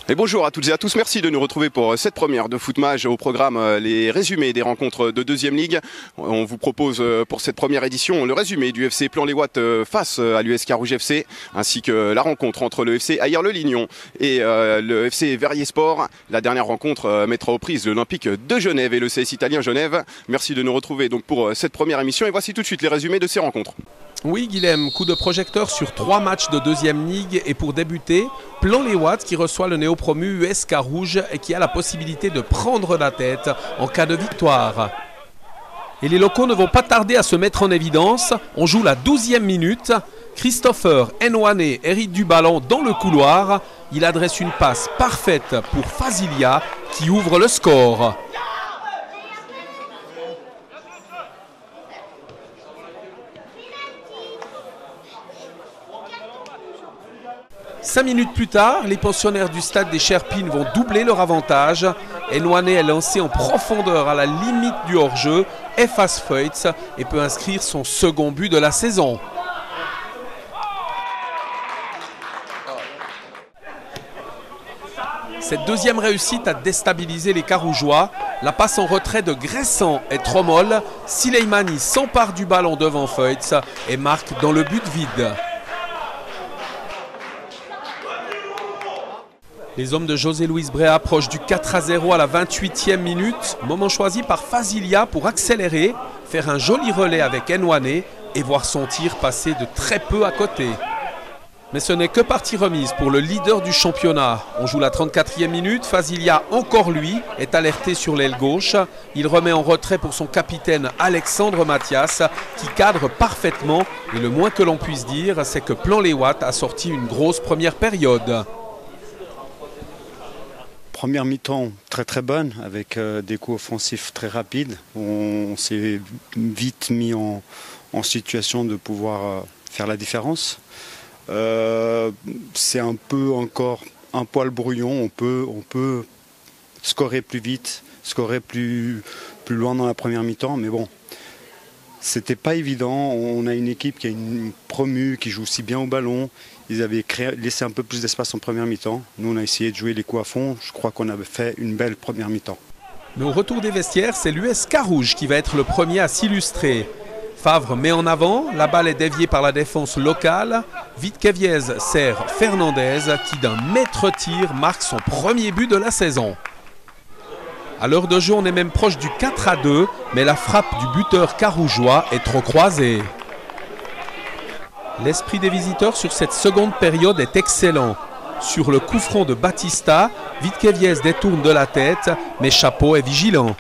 Et bonjour à toutes et à tous, merci de nous retrouver pour cette première de Footmage. Au programme, les résumés des rencontres de deuxième ligue. On vous propose pour cette première édition le résumé du FC Plan-les-Ouates face à l'US Carouge FC, ainsi que la rencontre entre le FC Ayer-le-Lignon et le FC Verrier Sport. La dernière rencontre mettra aux prises l'Olympique de Genève et le CS Italien Genève. Merci de nous retrouver donc pour cette première émission et voici tout de suite les résumés de ces rencontres. Oui Guilhem, coup de projecteur sur 3 matchs de deuxième ligue et pour débuter, Plan-les-Ouates qui reçoit le néo-promu US Carouge et qui a la possibilité de prendre la tête en cas de victoire. Et les locaux ne vont pas tarder à se mettre en évidence. On joue la 12e minute. Christopher Nwane hérite du ballon dans le couloir. Il adresse une passe parfaite pour Fazilia qui ouvre le score. Cinq minutes plus tard, les pensionnaires du stade des Cherpines vont doubler leur avantage. Nwane est lancé en profondeur à la limite du hors-jeu, efface Feutz et peut inscrire son second but de la saison. Cette deuxième réussite a déstabilisé les Carougeois. La passe en retrait de Gressan est trop molle. Sileimani s'empare du ballon devant Feutz et marque dans le but vide. Les hommes de José Luis Brea approchent du 4-0 à la 28e minute. Moment choisi par Fazilia pour accélérer, faire un joli relais avec Nwane et voir son tir passer de très peu à côté. Mais ce n'est que partie remise pour le leader du championnat. On joue la 34e minute. Fazilia, encore lui, est alerté sur l'aile gauche. Il remet en retrait pour son capitaine Alexandre Mathias qui cadre parfaitement. Et le moins que l'on puisse dire, c'est que Plan-les-Ouates a sorti une grosse première période. Première mi-temps très bonne avec des coups offensifs très rapides. On s'est vite mis en situation de pouvoir faire la différence. C'est un peu encore un poil brouillon. On peut scorer plus vite, scorer plus loin dans la première mi-temps, mais bon, c'était pas évident. On a une équipe qui a une promue, qui joue aussi bien au ballon. Ils avaient laissé un peu plus d'espace en première mi-temps. Nous, on a essayé de jouer les coups à fond. Je crois qu'on avait fait une belle première mi-temps. Mais au retour des vestiaires, c'est l'US Carouge qui va être le premier à s'illustrer. Favre met en avant, la balle est déviée par la défense locale. Vitkeviez sert Fernandez qui d'un maître-tir marque son premier but de la saison. À l'heure de jeu, on est même proche du 4-2, mais la frappe du buteur carougeois est trop croisée. L'esprit des visiteurs sur cette seconde période est excellent. Sur le coup franc de Batista, Vitkeviez détourne de la tête, mais Chapeau est vigilant.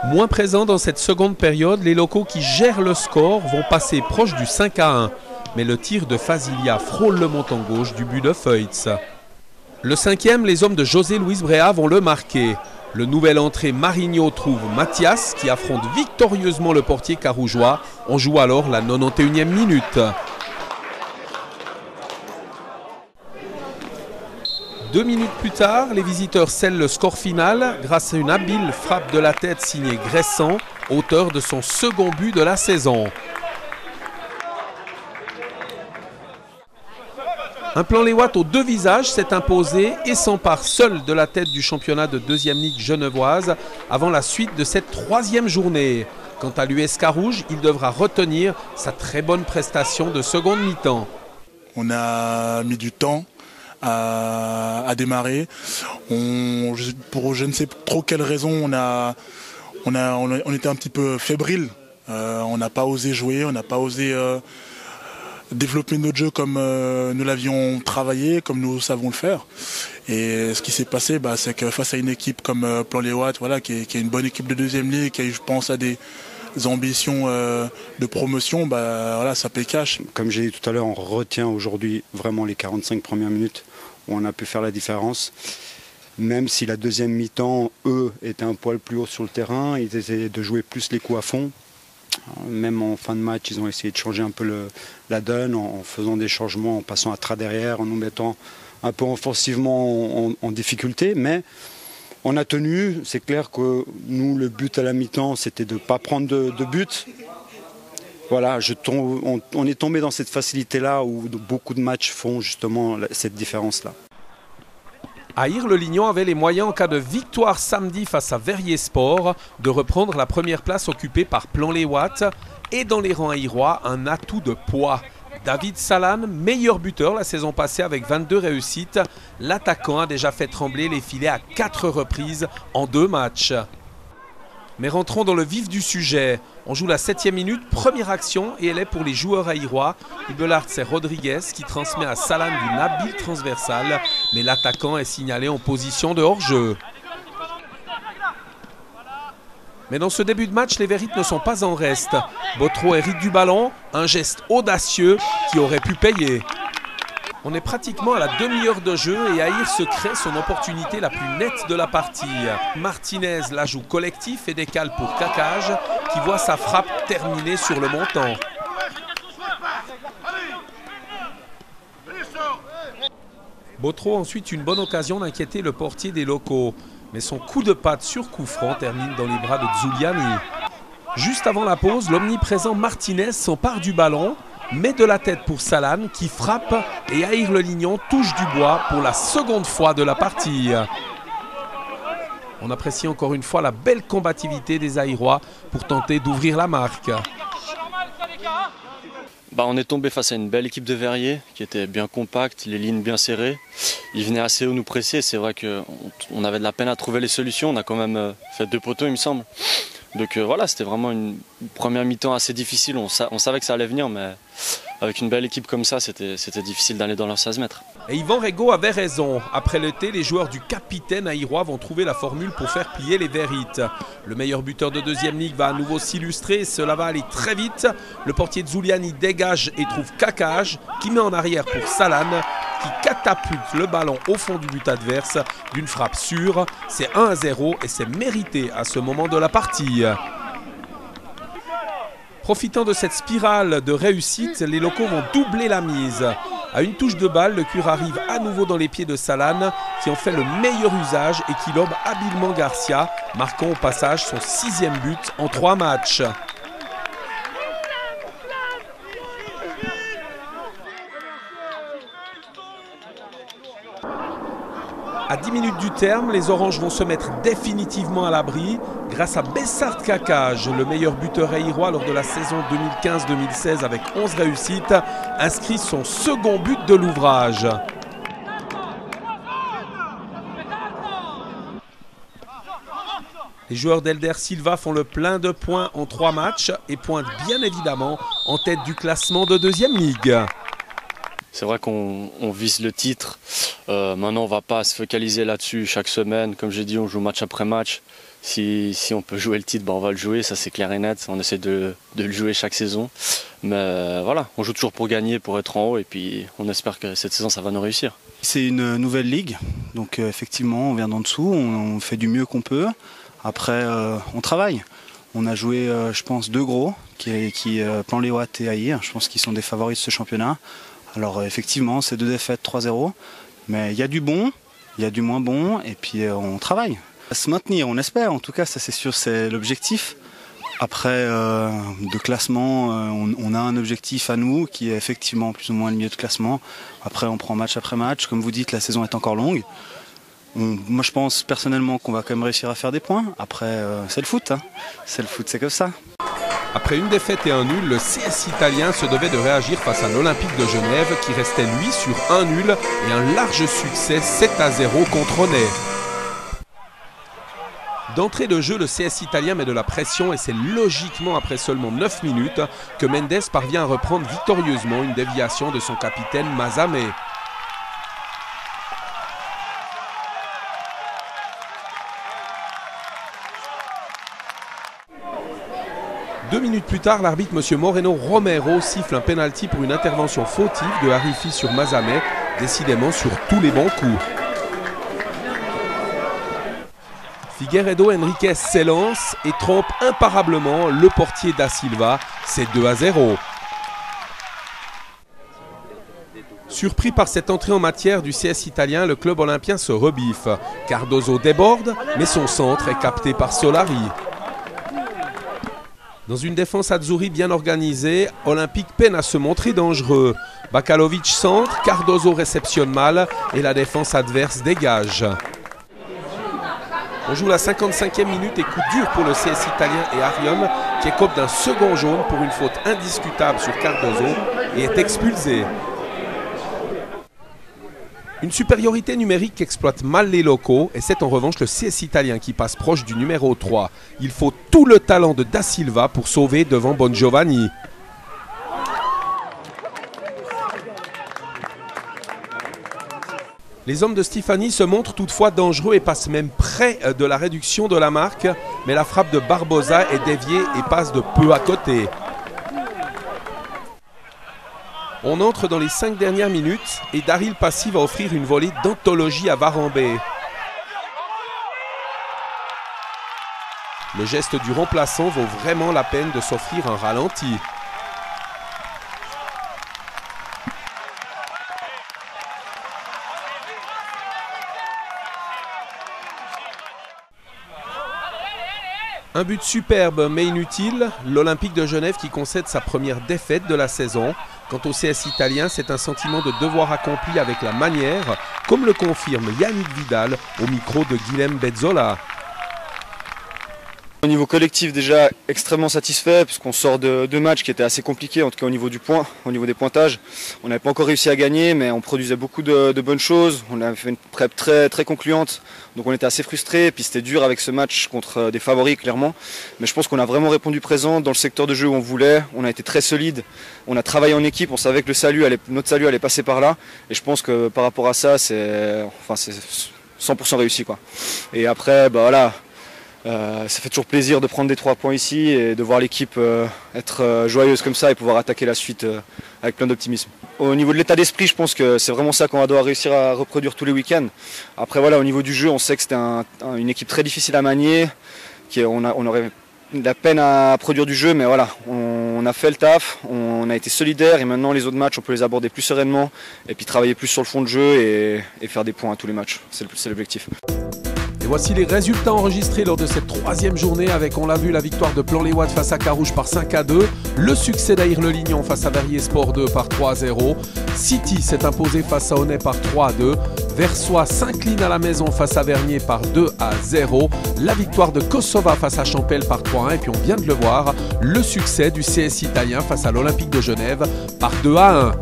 Moins présents dans cette seconde période, les locaux qui gèrent le score vont passer proche du 5-1. Mais le tir de Fazilia frôle le montant gauche du but de Feutz. Le cinquième, les hommes de José Luis Brea vont le marquer. Le nouvel entrée Marigno trouve Mathias qui affronte victorieusement le portier carougeois. On joue alors la 91e minute. 2 minutes plus tard, les visiteurs scellent le score final grâce à une habile frappe de la tête signée Gressan, auteur de son second but de la saison. Un Plan-les-Ouates aux deux visages s'est imposé et s'empare seul de la tête du championnat de deuxième ligue genevoise avant la suite de cette troisième journée. Quant à l'US Carouge, il devra retenir sa très bonne prestation de seconde mi-temps. On a mis du temps à démarrer. Pour je ne sais trop quelle raison, on était un petit peu fébrile. On n'a pas osé jouer, on n'a pas osé développer notre jeu comme nous l'avions travaillé, comme nous savons le faire. Et ce qui s'est passé, c'est que face à une équipe comme Plan-les-Ouates, voilà, qui est une bonne équipe de deuxième ligue, qui je pense a des ambitions de promotion, voilà, ça paye cash. Comme j'ai dit tout à l'heure, on retient aujourd'hui vraiment les 45 premières minutes où on a pu faire la différence. Même si la deuxième mi-temps, eux, étaient un poil plus haut sur le terrain, ils essayaient de jouer plus les coups à fond. Même en fin de match, ils ont essayé de changer un peu la donne en faisant des changements, en passant à travers derrière, en nous mettant un peu offensivement en difficulté. Mais on a tenu. C'est clair que nous, le but à la mi-temps, c'était de ne pas prendre de but. voilà, on est tombé dans cette facilité-là où beaucoup de matchs font justement cette différence-là. Aïr-le-Lignon avait les moyens en cas de victoire samedi face à Verrier Sport de reprendre la première place occupée par Plan-les-Ouates et dans les rangs aïrois un atout de poids. David Salane, meilleur buteur la saison passée avec 22 réussites, l'attaquant a déjà fait trembler les filets à 4 reprises en 2 matchs. Mais rentrons dans le vif du sujet. On joue la 7e minute, première action et elle est pour les joueurs aïrois. Hubelard, c'est Rodriguez qui transmet à Salane d'une habile transversale, mais l'attaquant est signalé en position de hors-jeu. Mais dans ce début de match, les Verrites ne sont pas en reste. Botro hérite du ballon, un geste audacieux qui aurait pu payer. On est pratiquement à la demi-heure de jeu et Aïr se crée son opportunité la plus nette de la partie. Martinez la joue collectif et décale pour Kakage qui voit sa frappe terminée sur le montant. Botro a ensuite une bonne occasion d'inquiéter le portier des locaux. Mais son coup de patte sur coup franc termine dans les bras de Zuliani. Juste avant la pause, l'omniprésent Martinez s'empare du ballon, met de la tête pour Salane qui frappe et Aïr-le-Lignon touche du bois pour la seconde fois de la partie. On apprécie encore une fois la belle combativité des Aïrois pour tenter d'ouvrir la marque. On est tombé face à une belle équipe de Verrier qui était bien compacte, les lignes bien serrées. Ils venaient assez haut nous presser, c'est vrai qu'on avait de la peine à trouver les solutions. On a quand même fait 2 poteaux il me semble. Donc voilà, c'était vraiment une première mi-temps assez difficile. On savait que ça allait venir, mais avec une belle équipe comme ça, c'était difficile d'aller dans leurs 16 mètres. Et Yvan Rego avait raison. Après l'été, les joueurs du capitaine aïrois vont trouver la formule pour faire plier les Verrites. Le meilleur buteur de 2e ligue va à nouveau s'illustrer et cela va aller très vite. Le portier de Zuliani dégage et trouve Kakage qui met en arrière pour Salane qui catapulte le ballon au fond du but adverse d'une frappe sûre. C'est 1-0 et c'est mérité à ce moment de la partie. Profitant de cette spirale de réussite, les locaux vont doubler la mise. À une touche de balle, le cuir arrive à nouveau dans les pieds de Salane qui en fait le meilleur usage et qui lobe habilement Garcia, marquant au passage son 6e but en 3 matchs. À 10 minutes du terme, les Oranges vont se mettre définitivement à l'abri grâce à Bessart Kakage, le meilleur buteur aïrois lors de la saison 2015-2016 avec 11 réussites, inscrit son second but de l'ouvrage. Les joueurs d'Elder Silva font le plein de points en 3 matchs et pointent bien évidemment en tête du classement de 2e ligue. C'est vrai qu'on vise le titre. Maintenant, on ne va pas se focaliser là-dessus chaque semaine. Comme j'ai dit, on joue match après match. Si on peut jouer le titre, on va le jouer, ça c'est clair et net. On essaie de le jouer chaque saison. Mais voilà, on joue toujours pour gagner, pour être en haut. Et puis on espère que cette saison, ça va nous réussir. C'est une nouvelle ligue. Donc effectivement, on vient d'en dessous. On fait du mieux qu'on peut. Après, on travaille. On a joué, je pense, 2 gros, qui Plan-les-Ouates et Aïr. Je pense qu'ils sont des favoris de ce championnat. Alors effectivement, c'est 2 défaites, 3-0, mais il y a du bon, il y a du moins bon, et puis on travaille. À se maintenir, on espère, en tout cas, ça c'est sûr, c'est l'objectif. Après, de classement, on a un objectif à nous, qui est effectivement plus ou moins le milieu de classement. Après, on prend match après match, comme vous dites, la saison est encore longue. Moi je pense personnellement qu'on va quand même réussir à faire des points. Après, c'est le foot, hein. C'est le foot, c'est comme ça. Après une défaite et un nul, le CS italien se devait de réagir face à l'Olympique de Genève qui restait lui sur un nul et un large succès 7-0 contre Ronnais. D'entrée de jeu, le CS italien met de la pression et c'est logiquement après seulement 9 minutes que Mendes parvient à reprendre victorieusement une déviation de son capitaine Mazamé. Deux minutes plus tard, l'arbitre M. Moreno Romero siffle un pénalty pour une intervention fautive de Harifi sur Mazamé, décidément sur tous les bons coups. Figueiredo Henriquez s'élance et trompe imparablement le portier da Silva, c'est 2-0. Surpris par cette entrée en matière du CS italien, le club olympien se rebiffe. Cardozo déborde, mais son centre est capté par Solari. Dans une défense azzurri bien organisée, Olympique peine à se montrer dangereux. Bakalovic centre, Cardozo réceptionne mal et la défense adverse dégage. On joue la 55e minute et coup dur pour le CS italien et Arion qui écope d'un second jaune pour une faute indiscutable sur Cardozo et est expulsé. Une supériorité numérique qui exploite mal les locaux et c'est en revanche le CS italien qui passe proche du numéro 3. Il faut tout le talent de Da Silva pour sauver devant Bongiovanni. Les hommes de Stéphanie se montrent toutefois dangereux et passent même près de la réduction de la marque, mais la frappe de Barbosa est déviée et passe de peu à côté. On entre dans les 5 dernières minutes et Daryl Passy va offrir une volée d'anthologie à Varambé. Le geste du remplaçant vaut vraiment la peine de s'offrir un ralenti. Un but superbe mais inutile, l'Olympique de Genève qui concède sa première défaite de la saison. Quant au CS italien, c'est un sentiment de devoir accompli avec la manière, comme le confirme Yannick Vidal au micro de Guilhem Bezzola. Au niveau collectif déjà extrêmement satisfait puisqu'on sort de deux matchs qui étaient assez compliqués, en tout cas au niveau du point, au niveau des pointages. On n'avait pas encore réussi à gagner mais on produisait beaucoup de bonnes choses. On avait fait une prep très concluante, donc on était assez frustrés. Et puis c'était dur avec ce match contre des favoris clairement. Mais je pense qu'on a vraiment répondu présent dans le secteur de jeu où on voulait. On a été très solide, on a travaillé en équipe, on savait que notre salut allait passer par là. Et je pense que par rapport à ça, c'est 100% réussi, quoi. Et après, bah voilà. Ça fait toujours plaisir de prendre des 3 points ici et de voir l'équipe être joyeuse comme ça et pouvoir attaquer la suite avec plein d'optimisme. Au niveau de l'état d'esprit, je pense que c'est vraiment ça qu'on va devoir réussir à reproduire tous les week-ends. Après voilà, au niveau du jeu, on sait que c'était une équipe très difficile à manier, on aurait de la peine à produire du jeu, mais voilà, on a fait le taf, on a été solidaires et maintenant les autres matchs, on peut les aborder plus sereinement et puis travailler plus sur le fond de jeu et faire des points à tous les matchs. C'est l'objectif. Et voici les résultats enregistrés lors de cette 3e journée avec, on l'a vu, la victoire de Plan-les-Ouates face à Carouge par 5-2, le succès d'Aïr-le-Lignon face à Verrier Sport 2 par 3-0, City s'est imposé face à Aunay par 3-2, Versoix s'incline à la maison face à Vernier par 2-0, la victoire de Kosova face à Champel par 3-1 et puis on vient de le voir, le succès du CS italien face à l'Olympique de Genève par 2-1.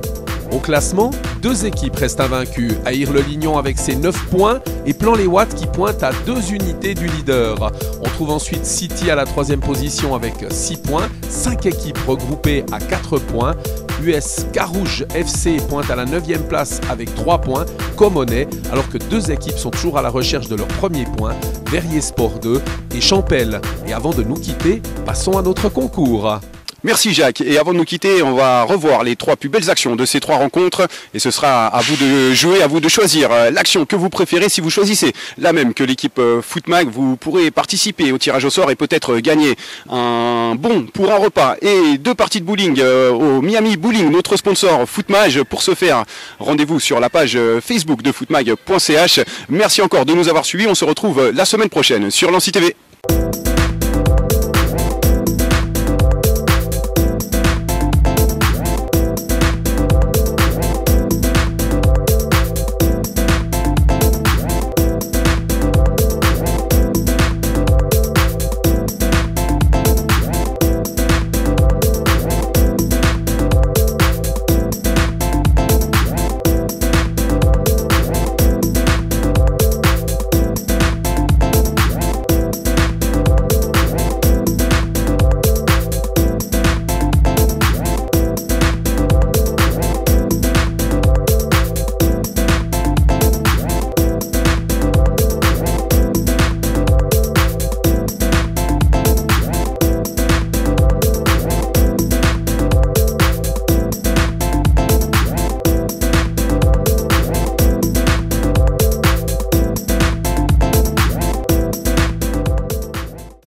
Au classement, 2 équipes restent invaincues. Aïr-le-Lignon avec ses 9 points et Plan-les-Ouates qui pointe à 2 unités du leader. On trouve ensuite City à la 3e position avec 6 points. 5 équipes regroupées à 4 points. US Carouge FC pointe à la 9e place avec 3 points, comme Aunay, alors que 2 équipes sont toujours à la recherche de leur premier point, Verrier Sport 2 et Champel. Et avant de nous quitter, passons à notre concours. Merci Jacques. Et avant de nous quitter, on va revoir les 3 plus belles actions de ces 3 rencontres. Et ce sera à vous de jouer, à vous de choisir l'action que vous préférez. Si vous choisissez la même que l'équipe Footmag, vous pourrez participer au tirage au sort et peut-être gagner un bon pour un repas et 2 parties de bowling au Miami Bowling, notre sponsor Footmag. Pour ce faire, rendez-vous sur la page Facebook de footmag.ch. Merci encore de nous avoir suivis. On se retrouve la semaine prochaine sur Lancy TV.